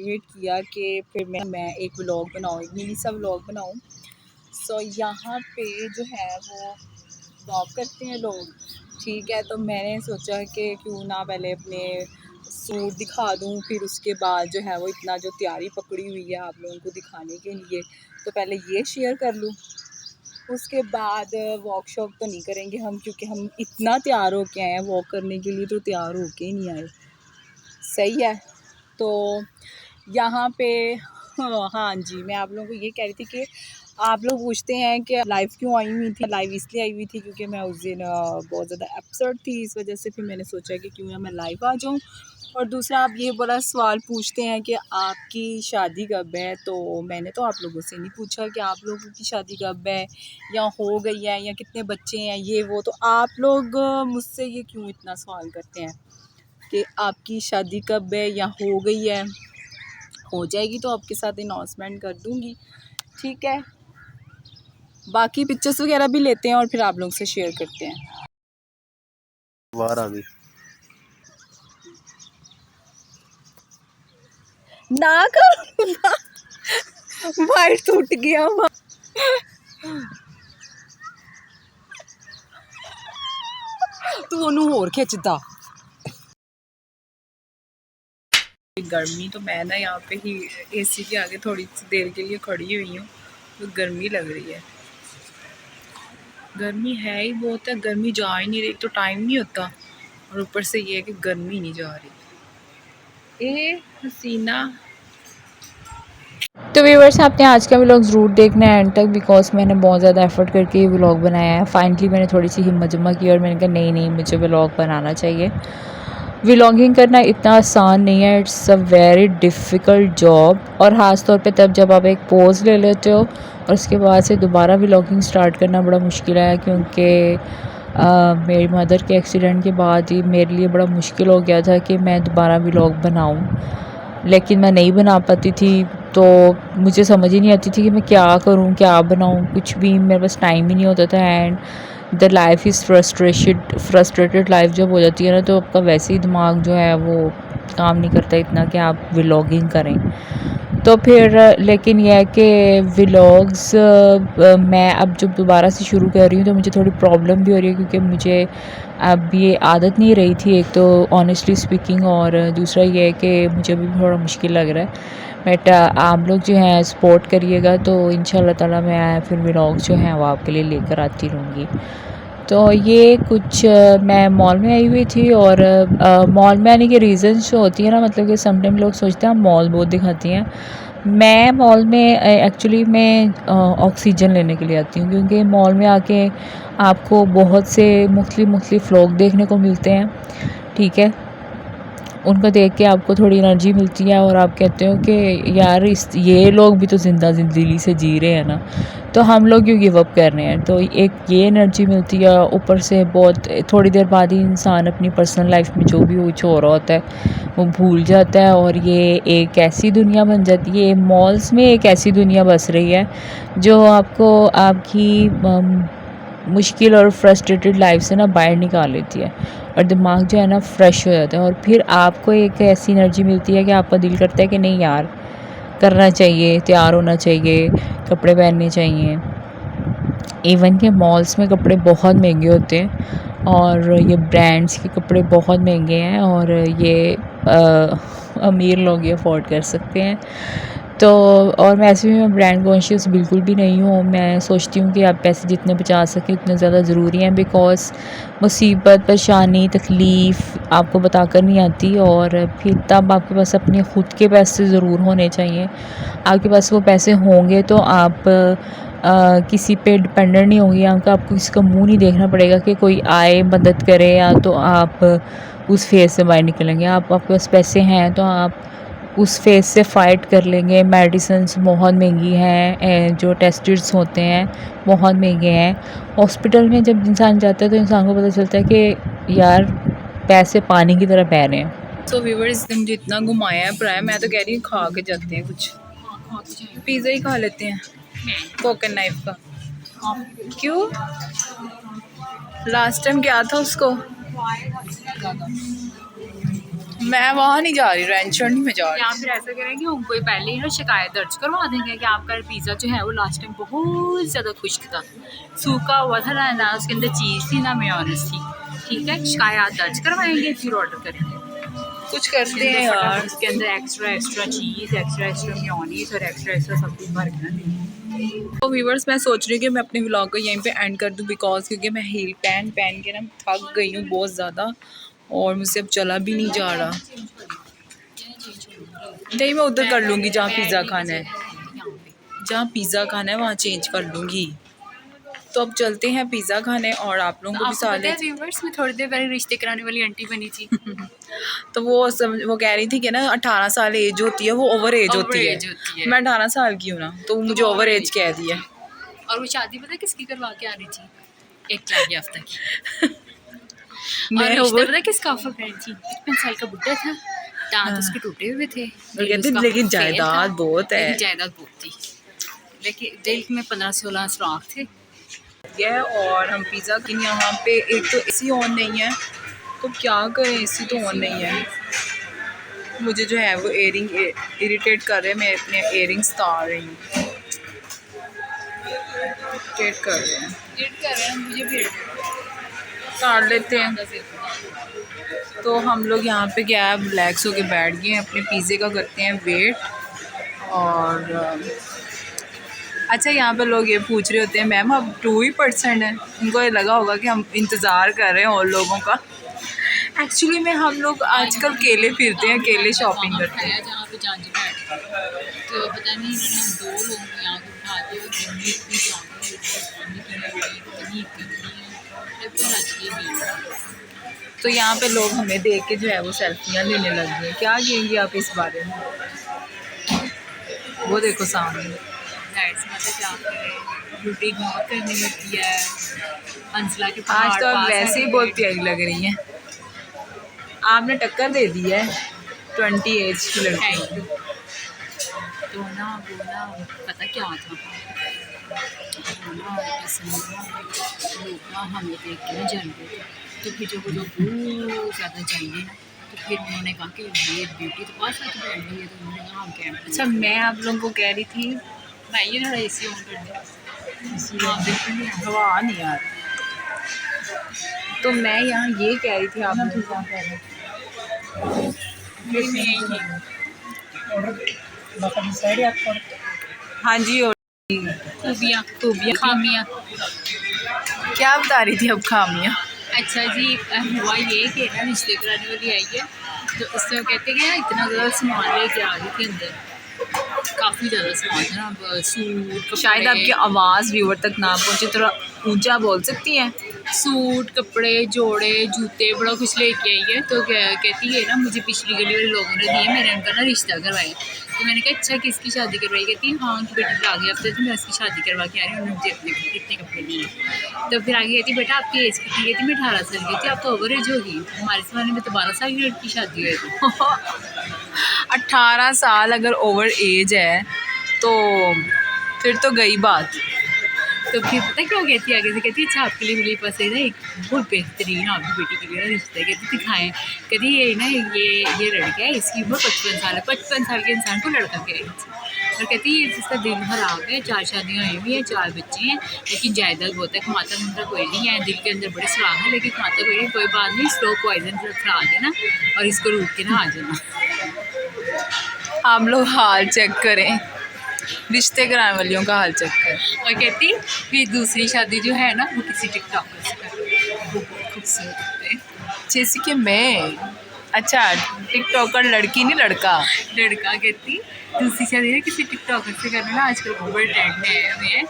Motivate किया कि फिर मैं एक व्लॉग बनाऊँ, एक मिनी सा व्लॉग बनाऊँ। सो यहाँ पे जो है वो वॉक करते हैं लोग, ठीक है। तो मैंने सोचा कि क्यों ना पहले अपने सूट दिखा दूँ, फिर उसके बाद जो है वो इतना जो तैयारी पकड़ी हुई है आप लोगों को दिखाने के लिए, तो पहले ये शेयर कर लूँ। उसके बाद वॉक शॉक तो नहीं करेंगे हम, क्योंकि हम इतना तैयार हो के आए हैं वॉक करने के लिए, तो तैयार हो के ही नहीं आए। सही है। तो यहाँ पे हाँ जी, मैं आप लोगों को ये कह रही थी कि आप लोग पूछते हैं कि लाइव क्यों आई हुई थी। लाइव इसलिए आई हुई थी क्योंकि मैं उस दिन बहुत ज़्यादा अपसेट थी, इस वजह से फिर मैंने सोचा कि क्यों ना मैं लाइव आ जाऊँ। और दूसरा, आप ये बड़ा सवाल पूछते हैं कि आपकी शादी कब है, तो मैंने तो आप लोगों से नहीं पूछा कि आप लोगों की शादी कब है या हो गई है या कितने बच्चे हैं, ये वो। तो आप लोग मुझसे ये क्यों इतना सवाल करते हैं कि आपकी शादी कब है या हो गई है। हो जाएगी तो आपके साथ अनाउंसमेंट कर दूंगी, ठीक है। बाकी पिक्चर्स वगैरह भी लेते हैं और फिर आप लोग से शेयर करते हैं। बाहर आ गई ना करो ना, वाइट टूट गया। तू ओनू होर खिंचदा। गर्मी तो मैं ना यहाँ पे ही एसी के आगे थोड़ी सी देर के लिए खड़ी हुई हूँ, तो गर्मी लग रही है। गर्मी है ही बहुत है, गर्मी जा ही नहीं रही, तो टाइम नहीं होता, और ऊपर से ये है कि गर्मी नहीं जा रही। ए हसीना। तो व्यूअर्स, आपने आज का व्लॉग ज़रूर देखना है एंड तक, बिकॉज मैंने बहुत ज़्यादा एफर्ट करके ये व्लॉग बनाया है। फाइनली मैंने थोड़ी सी हिम्मत जमा की और मैंने कहा नहीं मुझे व्लॉग बनाना चाहिए। व्लॉगिंग करना इतना आसान नहीं है, it's a very difficult job, और ख़ास तौर पे तब जब आप एक पोज़ ले लेते हो और उसके बाद से दोबारा व्लॉगिंग स्टार्ट करना बड़ा मुश्किल है, क्योंकि मेरी मदर के एक्सीडेंट के बाद ही मेरे लिए बड़ा मुश्किल हो गया था कि मैं दोबारा व्लॉग बनाऊं। लेकिन मैं नहीं बना पाती थी, तो मुझे समझ ही नहीं आती थी कि मैं क्या करूं, क्या बनाऊं, कुछ भी मेरे पास टाइम ही नहीं होता था। And the life is frustrated life जब हो जाती है ना, तो आपका वैसे ही दिमाग जो है वो काम नहीं करता इतना कि आप व्लॉगिंग करें। तो फिर लेकिन यह है कि व्लॉग्स मैं अब जब दोबारा से शुरू कर रही हूँ तो मुझे थोड़ी प्रॉब्लम भी हो रही है, क्योंकि मुझे अब ये आदत नहीं रही थी, एक तो ऑनेस्टली स्पीकिंग, और दूसरा ये है कि मुझे भी थोड़ा मुश्किल लग रहा है। बट आप लोग जो हैं सपोर्ट करिएगा, तो इंशाल्लाह ताला मैं फिर व्लॉग्स जो हैं वो आपके लिए लेकर आती रहूँगी। तो ये कुछ मैं मॉल में आई हुई थी, और मॉल में आने की रीज़न्स जो होती है ना, मतलब कि समटाइम लोग सोचते हैं मॉल बहुत दिखाती हैं। मैं मॉल में एक्चुअली मैं ऑक्सीजन लेने के लिए आती हूँ, क्योंकि मॉल में आके आपको बहुत से मुख्तलिफ लोग देखने को मिलते हैं, ठीक है। उनको देख के आपको थोड़ी एनर्जी मिलती है, और आप कहते हो कि यार ये लोग भी तो ज़िंदगी से जी रहे हैं ना, तो हम लोग क्यों गिव अप कर रहे हैं। तो एक ये एनर्जी मिलती है, ऊपर से बहुत थोड़ी देर बाद ही इंसान अपनी पर्सनल लाइफ में जो भी कुछ हो रहा होता है वो भूल जाता है, और ये एक ऐसी दुनिया बन जाती है, मॉल्स में एक ऐसी दुनिया बस रही है जो आपको आपकी मुश्किल और फ्रस्ट्रेटेड लाइफ से ना बाहर निकाल लेती है, और दिमाग जो है ना फ्रेश हो जाता है, और फिर आपको एक ऐसी एनर्जी मिलती है कि आपका दिल करता है कि नहीं यार, करना चाहिए, तैयार होना चाहिए, कपड़े पहनने चाहिए। इवन के मॉल्स में कपड़े बहुत महंगे होते हैं, और ये ब्रांड्स के कपड़े बहुत महंगे हैं, और ये अमीर लोग ये अफोर्ड कर सकते हैं। तो और वैसे भी मैं ब्रांड कॉन्शियस बिल्कुल भी नहीं हूँ। मैं सोचती हूँ कि आप पैसे जितने बचा सकें उतने ज़्यादा ज़रूरी हैं, बिकॉज़ मुसीबत, परेशानी, तकलीफ़ आपको बताकर नहीं आती, और फिर तब आपके पास अपने ख़ुद के पैसे ज़रूर होने चाहिए। आपके पास वो पैसे होंगे तो आप किसी पे डिपेंडेंट नहीं होंगे, आपको किसी का मुँह नहीं देखना पड़ेगा कि कोई आए मदद करे, या तो आप उस फेज़ से बाहर निकलेंगे। आपके पास पैसे हैं तो आप उस फेज़ से फ़ाइट कर लेंगे। मेडिसिन्स बहुत महंगी हैं, जो टेस्ट्स होते हैं बहुत महंगे हैं। हॉस्पिटल में जब इंसान जाता है तो इंसान को पता चलता है कि यार पैसे पानी की तरह बह रहे हैं। तो व्यूअर्स ने मुझे इतना घुमाया है प्राय, मैं तो कह रही हूँ खा के जाते हैं कुछ, पिज़्ज़ा ही खा लेते हैं कोकन नाइफ का। क्यों? लास्ट टाइम क्या था उसको, मैं वहाँ नहीं जा रही, रेस्टोरेंट में जा रही। या फिर ऐसा करेंगे उनको ही पहले ही ना शिकायत दर्ज करवा देंगे कि आपका पिज़्ज़ा जो है वो लास्ट टाइम बहुत ज़्यादा खुश्क था, सूखा हुआ था, ना उसके अंदर चीज़ थी ना मेयोनीज थी। ठीक है, शिकायत दर्ज करवाएंगे फिर ऑर्डर करेंगे। कुछ करते हैं यार। उसके अंदर एक्स्ट्रा चीज़, एक्स्ट्रा मेयोनीज और एक्स्ट्रा सब कुछ भर के ना देंगे। तो व्यूअर्स, मैं सोच रही हूँ कि मैं अपने व्लॉग को यहीं पे एंड कर दूँ, बिकॉज क्योंकि मैं हील पहन के ना थक गई हूँ बहुत ज़्यादा और मुझसे अब चला भी नहीं जा रहा। नहीं, मैं उधर कर लूँगी जहाँ पिज़्ज़ा खाना है, जहाँ पिज़्ज़ा खाना है वहाँ चेंज कर लूँगी। तो अब चलते हैं पिज़्ज़ा खाने और आप लोगों को भी साथ ले। व्यूअर्स में थोड़ी देर पहले रिश्ते कराने वाली आंटी बनी थी। तो वो कह रही थी कि ना 18 साल एज होती है, वो ओवर एज होती है। मैं 18 साल की हूँ ना, तो मुझे ओवर एज कह दिया। और वो शादी पता किसकी करवा के आ रही थी? एक 4 हफ्ते की। और रिश्ता पता किसका ऑफर कर थी? 55 साल का बुढ़ा था, दांत उसके टूटे हुए थे, लेकिन जायदाद बहुत है। जायदाद बहुत थी, लेकिन दिल में 15-16 सुराख थे। और हम पिज़्ज़ा की यहाँ पे एक तो एसी ऑन नहीं है, तो क्या करें, एसी तो ऑन नहीं है। मुझे जो है वो इयरिंग इरिटेट कर रहे हैं, मैं अपने इयरिंग्स उतार रही हूँ। इरिटेट कर रहे हैं, मुझे भी उतार लेते हैं। तो हम लोग यहाँ पे क्या है, रिलैक्स होके बैठ गए हैं, अपने पिज़्ज़े का करते हैं वेट। और अच्छा, यहाँ पे लोग ये पूछ रहे होते हैं मैम अब 2% है, उनको ये लगा होगा कि हम इंतज़ार कर रहे हैं और लोगों का। एक्चुअली में हम लोग आजकल केले फिरते हैं, केले शॉपिंग करते हैं। जहाँ पे जांच बैठ तो पता नहीं इन्होंने 2 लोगों को यहाँ को उठा दिया और जल्दी इतनी तो यहाँ पे लोग हमें देख के जो है वो सेल्फियाँ लेने लग गए। क्या कहेंगे आप इस बारे में? वो देखो सामने ब्यूटी बहुत करनी होती है। अंसला के आज तो अब वैसे ही बहुत प्यारी लग रही हैं। आपने टक्कर दे दी है 20 एज की लड़की। तो ना वो ना पता क्या था, लोग ना हमें देख के ना जल गए थे। तो फिर जब वो लोग बहुत ज़्यादा जाएंगे ना, तो फिर उन्होंने कहा कि ये ब्यूटी तो पास आके बैठ गई है, तो उन्होंने कहा हम कैंप। अच्छा, मैं आप लोगों को कह रही थी मैं ये थोड़ा एसी ऑन कर दिया, हवा नहीं आ रही। तो मैं यहाँ ये कह रही थी, आप लोग क्या कह रहे थे? हाँ जी, और खूबियाँ खामियाँ क्या बता रही थी अब? खामियाँ। अच्छा जी, हुआ ये कि ना रिश्ते कराने वाली आई है, तो उससे वो कहते हैं कि ना इतना ज़्यादा सामान लेके आ रही थी अंदर, काफ़ी ज़्यादा सामान है ना, सूट, शायद आपकी आवाज़ व्यूअर तक ना पहुँचे, थोड़ा ऊंचा बोल सकती हैं। सूट, कपड़े, जोड़े, जूते, बड़ा कुछ लेके आई है। तो कहती है ना मुझे पिछली गली वाले लोगों ने दिए, मैंने उनका ना रिश्ता करवाया। तो मैंने कहा अच्छा किसकी शादी करवाई? कहती है हाँ उनकी बेटी फिर आगे हफ्ते तो मैं उसकी शादी करवा के आ रही हूँ, उन्होंने मुझे अपने कितने कपड़े दिए। तो फिर आगे कहती बेटा आपकी एज कितनी? कहती मैं 18 साल की थी, आप तो ओवर एज होगी, हमारे ज़माने में तो 12 साल की लड़की शादी हुई थी। 18 साल अगर ओवर एज है तो फिर तो गई बात। तो फिर पता क्या कहती है आगे से? कहती है अच्छा आपके लिए मेरे पास है ना एक बहुत बेहतरीन आपकी बेटी के लिए ना रिश्ता है। कहती दिखाएं। कहती ये ना ये लड़का है, इसकी उम्र 55 साल है। 55 साल के इंसान को लड़का कह रही थी। और कहती है जिसका दिल खराब है, 4 शादियाँ हुई हुई हैं, 4 बच्चे हैं, लेकिन जायदाद बहुत है, कमाता मुंडा कोई नहीं है, दिल के अंदर बड़े सुराख है लेकिन कमाता कोई नहीं। कोई बात नहीं, स्लो पॉइजन खा देना और इसको रूट के ना आ जाना। आप लोग हाल चेक करें, रिश्ते कराने वालियों का हाल चेक करें। और कहती फिर दूसरी शादी जो है ना वो किसी टिकटॉकर से कर, वो बहुत खूबसूरत होते हैं। जैसे कि मैं, अच्छा टिकटॉकर लड़की नहीं लड़का। कहती दूसरी शादी ना किसी टिकटॉकर से करना ना, आजकल वो बड़े ट्रेंड में आए हुए हैं।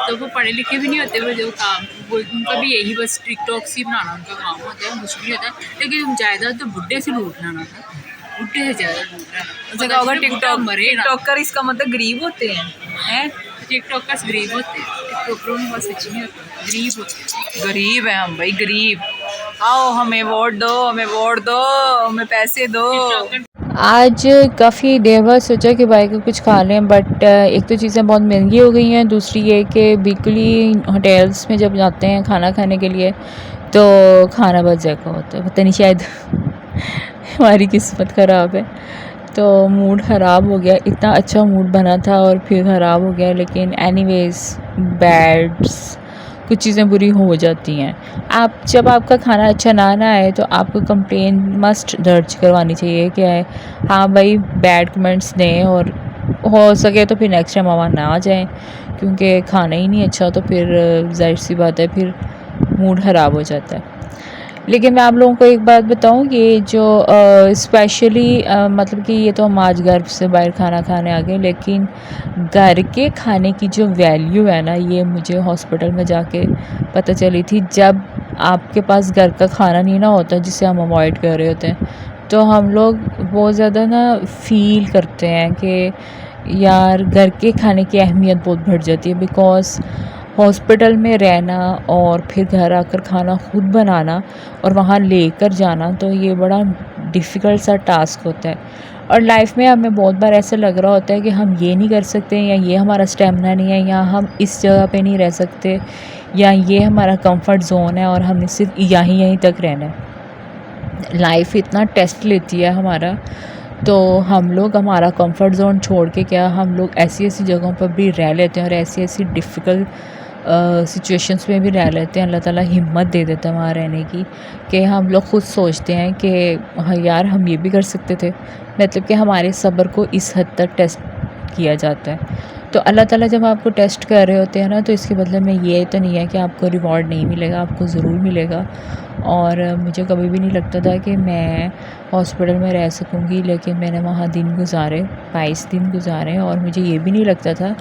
तो वो पढ़े लिखे भी नहीं होते, वो जो काम वो उनका भी यही बस टिकटॉक्स ही बनाना उनका काम होता है, मुश्किल नहीं होता। लेकिन ज़्यादा तो बुढ़े से लूट लाना था, बुढ़े से ज़्यादा लूट लाना। अगर टिकटॉकर इसका मतलब गरीब होते हैं? टिकटॉकर्स गरीब होते हैं, टिकटॉकरों में बस अच्छी नहीं होती, गरीब होते हैं। गरीब है हम भाई, गरीब। आओ हमें वोट दो, हमें वोट दो, हमें पैसे दो। आज काफ़ी देर बाद सोचा कि भाई को कुछ खा लें, बट एक तो चीज़ें बहुत महंगी हो गई हैं, दूसरी ये कि बिल्कुल ही होटल्स में जब जाते हैं खाना खाने के लिए तो खाना बहुत ज़्यादा होता है, पता नहीं शायद हमारी किस्मत ख़राब है। तो मूड ख़राब हो गया, इतना अच्छा मूड बना था और फिर ख़राब हो गया। लेकिन एनीवेज़ बैड्स कुछ चीज़ें बुरी हो जाती हैं। आप जब आपका खाना अच्छा ना आए तो आपको कंप्लेन मस्ट दर्ज करवानी चाहिए कि हाँ भाई बैड कमेंट्स दें, और हो सके तो फिर नेक्स्ट टाइम वहाँ ना जाएं, क्योंकि खाना ही नहीं अच्छा तो फिर ज़ाहिर सी बात है फिर मूड ख़राब हो जाता है। लेकिन मैं आप लोगों को एक बात बताऊं, ये जो स्पेशली मतलब कि ये तो हम आज घर से बाहर खाना खाने आ गए, लेकिन घर के खाने की जो वैल्यू है ना, ये मुझे हॉस्पिटल में जाके पता चली थी। जब आपके पास घर का खाना नहीं ना होता, जिसे हम अवॉइड कर रहे होते हैं, तो हम लोग बहुत ज़्यादा ना फील करते हैं कि यार घर के खाने की अहमियत बहुत बढ़ जाती है। बिकॉज़ हॉस्पिटल में रहना और फिर घर आकर खाना खुद बनाना और वहाँ लेकर जाना, तो ये बड़ा डिफ़िकल्ट सा टास्क होता है। और लाइफ में हमें बहुत बार ऐसा लग रहा होता है कि हम ये नहीं कर सकते, या ये हमारा स्टेमिना नहीं है, या हम इस जगह पे नहीं रह सकते, या ये हमारा कंफर्ट ज़ोन है और हमने सिर्फ यहीं तक रहना है। लाइफ इतना टेस्ट लेती है हमारा, तो हम लोग हमारा कंफर्ट ज़ोन छोड़ के क्या हम लोग ऐसी जगहों पर भी रह लेते हैं, और ऐसी डिफ़िकल्ट सिचुएशंस में भी रह लेते हैं। अल्लाह ताला हिम्मत दे देता है वहाँ रहने की, कि हम लोग खुद सोचते हैं कि हाँ यार हम ये भी कर सकते थे। मतलब कि हमारे सब्र को इस हद तक टेस्ट किया जाता है। तो अल्लाह ताला जब आपको टेस्ट कर रहे होते हैं ना, तो इसके बदले में ये तो नहीं है कि आपको रिवॉर्ड नहीं मिलेगा, आपको ज़रूर मिलेगा। और मुझे कभी भी नहीं लगता था कि मैं हॉस्पिटल में रह सकूँगी, लेकिन मैंने वहाँ दिन गुज़ारे, 22 दिन गुज़ारे, और मुझे ये भी नहीं लगता था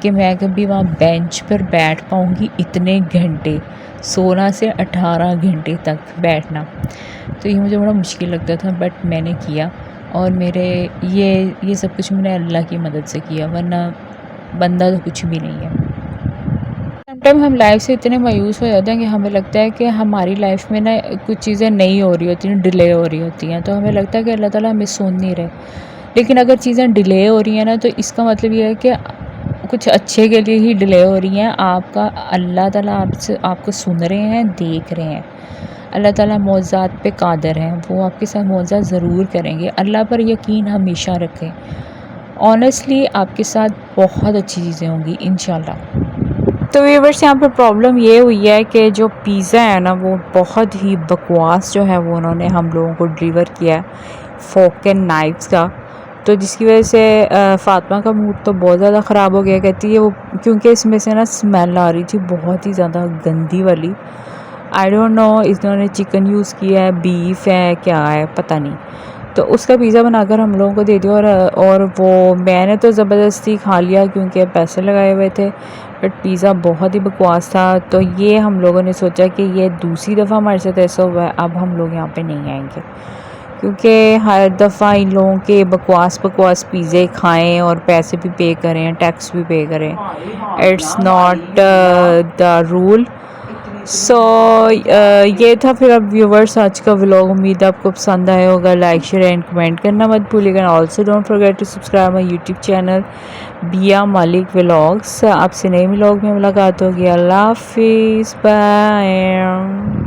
कि मैं कभी वहाँ बेंच पर बैठ पाऊँगी इतने घंटे, 16 से 18 घंटे तक बैठना। तो ये मुझे बड़ा मुश्किल लगता था, बट मैंने किया। और मेरे ये सब कुछ मैंने अल्लाह की मदद से किया, वरना बंदा तो कुछ भी नहीं है। समटाइम हम लाइफ से इतने मायूस हो जाते हैं कि हमें लगता है कि हमारी लाइफ में ना कुछ चीज़ें नहीं हो रही होती हैं, डिले हो रही होती हैं, तो हमें लगता है कि अल्लाह ताला हमें सुन नहीं रहे। लेकिन अगर चीज़ें डिले हो रही हैं ना, तो इसका मतलब ये है कि कुछ अच्छे के लिए ही डिले हो रही हैं। आपका अल्लाह ताला आपको सुन रहे हैं, देख रहे हैं। अल्लाह ताला मौज़ात पे कादिर हैं, वो आपके साथ मौज़ा ज़रूर करेंगे। अल्लाह पर यकीन हमेशा रखें। ऑनेस्टली आपके साथ बहुत अच्छी चीज़ें होंगी इंशाल्लाह। तो व्यूअर्स, यहाँ पे प्रॉब्लम ये हुई है कि जो पिज़्ज़ा है ना, वो बहुत ही बकवास जो है वो उन्होंने हम लोगों को डिलीवर किया है, फोक एंड नाइफ्स का। तो जिसकी वजह से फ़ातिमा का मूड तो बहुत ज़्यादा ख़राब हो गया। कहती है वो, क्योंकि इसमें से ना स्मेल आ रही थी बहुत ही ज़्यादा गंदी वाली। आई डोंट नो इन्होंने चिकन यूज़ किया है, बीफ है, क्या है पता नहीं। तो उसका पिज़्ज़ा बनाकर हम लोगों को दे दिया, और वो मैंने तो ज़बरदस्ती खा लिया क्योंकि पैसे लगाए हुए थे, बट पिज़्ज़ा बहुत ही बकवास था। तो ये हम लोगों ने सोचा कि ये दूसरी दफ़ा हमारे साथ ऐसा हुआ है, अब हम लोग यहाँ पे नहीं आएंगे, क्योंकि हर दफ़ा इन लोगों के बकवास पिज़्ज़े खाएं और पैसे भी पे करें, टैक्स भी पे करें। It's not the rule. So ये था फिर अब व्यूवर्स आज का व्लॉग। उम्मीद है आपको पसंद आया होगा। लाइक शेयर एंड कमेंट करना मत भूलिएगा। Also don't forget to subscribe my YouTube channel Biya Malik vlogs. आपसे नए व्लॉग में मुलाकात होगी। अल्लाह हाफिज़, बाय।